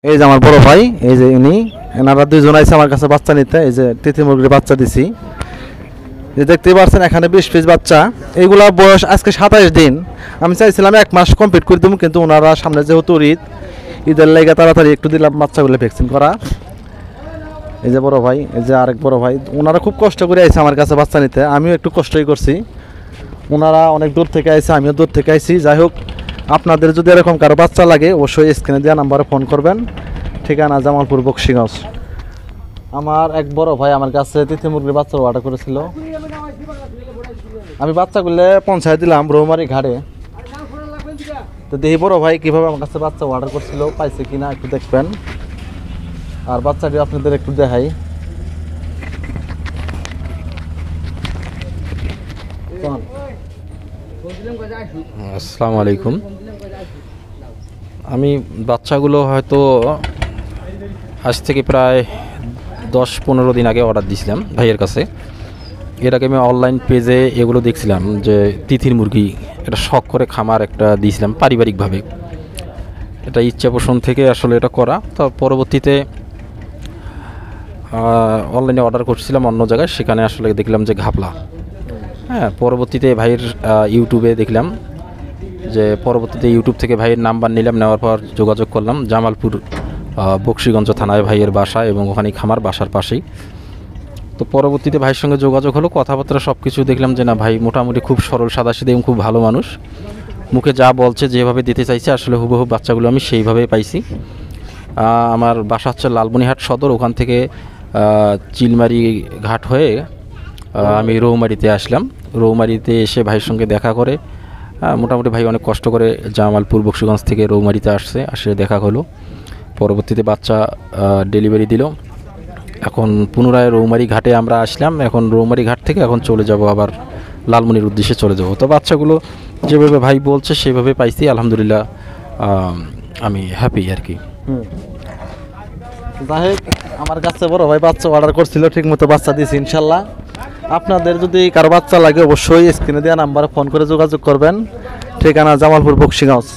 এই যে আমার বড় ভাই, এই যে ইনি, এনারা দুইজন আইছে আমার কাছে বাচ্চা নিতে। এই যে তিথি মুরগির বাচ্চা দিছি, যে দেখতেই পাচ্ছেন এখানে 20 পিস বাচ্চা। এইগুলা বয়স আজকে 27 দিন। আমি চাইছিলাম 1 মাস কমপ্লিট করে দেবো, কিন্তু ওনারা সামনে যেহেতু ঈদের লেগে তাড়াতাড়ি একটু দিলাম বাচ্চাগুলো ভ্যাকসিন করা। এই যে বড় ভাই, এই যে আরেক বড় ভাই, ওনারা খুব কষ্ট করে আইছে আমার কাছে বাচ্চা নিতে, আমিও একটু কষ্টই করছি। ওনারা অনেক দূর থেকে আইছে, আমিও দূর থেকে আইছি। যাই হোক, আপনাদের যদি এরকম কারো বাচ্চা লাগে অবশ্যই স্ক্রিনে দেওয়া নাম্বারে ফোন করবেন। ঠিকানা জামালপুর বক্সিগঞ্জ। আমার এক বড় ভাই আমার কাছে তিথি মুরগির বাচ্চা অর্ডার করেছিল। আমি বাচ্চাগুলো পৌঁছায় দিলাম রৌমারি ঘাটে। তো দেখি বড় ভাই কীভাবে আমার কাছে বাচ্চা অর্ডার করছিল, পাইছে কিনা একটু দেখবেন। আর বাচ্চাটি আপনাদের একটু দেখাই। আসসালামু আলাইকুম। আমি বাচ্চাগুলো হয়তো আজ থেকে প্রায় 10-15 দিন আগে অর্ডার দিয়েছিলাম ভাইয়ের কাছে। এর আগে আমি অনলাইন পেজে এগুলো দেখছিলাম যে তিথির মুরগি, এটা শখ করে খামার একটা দিয়েছিলাম পারিবারিকভাবে। এটা ইচ্ছা পোষণ থেকে আসলে এটা করা। তো পরবর্তীতে অনলাইনে অর্ডার করছিলাম অন্য জায়গায়, সেখানে আসলে দেখলাম যে ঘাপলা। হ্যাঁ, পরবর্তীতে ভাইয়ের ইউটিউবে দেখলাম যে পরবর্তীতে ইউটিউব থেকে ভাইয়ের নাম্বার নিলাম, নেওয়ার পর যোগাযোগ করলাম জামালপুর বক্সিগঞ্জ থানায় ভাইয়ের বাসা, এবং ওখানেই খামার, বাসার পাশেই। তো পরবর্তীতে ভাইয়ের সঙ্গে যোগাযোগ হলো, কথাবার্তা সব কিছু দেখলাম যে না, ভাই মোটামুটি খুব সরল সাদাসিধে এবং খুব ভালো মানুষ। মুখে যা বলছে, যেভাবে দিতে চাইছে, আসলে হুবহু বাচ্চাগুলো আমি সেইভাবেই পাইছি। আমার বাসা হচ্ছে লালমনিরহাট সদর, ওখান থেকে চিলমারি ঘাট হয়ে আমি রৌমারিতে আসলাম। রৌমারিতে এসে ভাইয়ের সঙ্গে দেখা করে, মোটামুটি ভাই অনেক কষ্ট করে জামালপুর বক্সিগঞ্জ থেকে রৌমারিতে আসে দেখা হলো। পরবর্তীতে বাচ্চা ডেলিভারি দিল। এখন পুনরায় রৌমারি ঘাটে আমরা আসলাম। এখন রৌমারি ঘাট থেকে এখন চলে যাব, আবার লালমনির উদ্দেশ্যে চলে যাব। তো বাচ্চাগুলো যেভাবে ভাই বলছে সেভাবে পাইছি, আলহামদুলিল্লাহ আমি হ্যাপি আর কি। যাই হোক, আমার কাছে বড় ভাই বাচ্চা অর্ডার করছিল, ঠিক মতো বাচ্চা দিয়েছি ইনশাল্লাহ। আপনাদের যদি কারো বাচ্চা লাগে অবশ্যই স্ক্রিনে দেওয়া নাম্বারে ফোন করে যোগাযোগ করবেন। ঠিকানা জামালপুর বক্সিগঞ্জ।